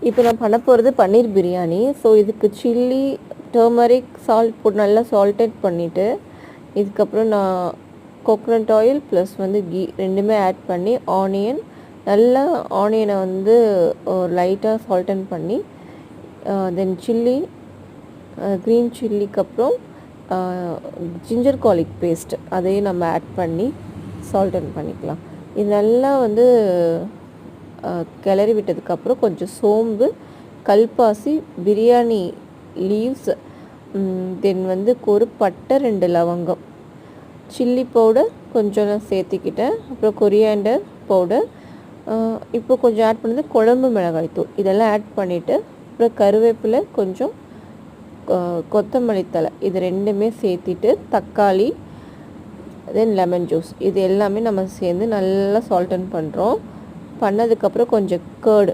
இப்போ நான் பண்ண போகிறது பன்னீர் பிரியாணி. ஸோ இதுக்கு சில்லி, டர்மரிக், சால்ட் போட்டு நல்லா சால்டட் பண்ணிவிட்டு, இதுக்கப்புறம் நான் கோகோனட் ஆயில் ப்ளஸ் வந்து கீ ரெண்டுமே ஆட் பண்ணி நல்லா ஆனியனை வந்து லைட்டாக சால்டன் பண்ணி, தென் சில்லி, க்ரீன் சில்லிக்கு அப்புறம் ஜிஞ்சர் கார்லிக் பேஸ்ட் அதையும் நம்ம ஆட் பண்ணி சால்டன் பண்ணிக்கலாம். இது நல்லா வந்து கிளறி விட்டதுக்கப்புறம் கொஞ்சம் சோம்பு, கல்பாசி, பிரியாணி லீவ்ஸ், தென் வந்து ஒரு பட்டை, 2 லவங்கம், சில்லி பவுடர் கொஞ்சம் நான் சேர்த்துக்கிட்டேன். அப்புறம் கொரியாண்டர் பவுடர், இப்போ கொஞ்சம் ஆட் பண்ணது குழம்பு மிளகாய் தூள், இதெல்லாம் ஆட் பண்ணிவிட்டு அப்புறம் கருவேப்பிலை, கொஞ்சம் கொத்தமல்லி தழை, இது ரெண்டுமே சேர்த்திட்டு தக்காளி, தென் லெமன் ஜூஸ், இது எல்லாமே நம்ம சேர்ந்து நல்லா சால்டன் பண்ணுறோம். பண்ணதுக்கப்புறம் கொஞ்சம் கேர்டு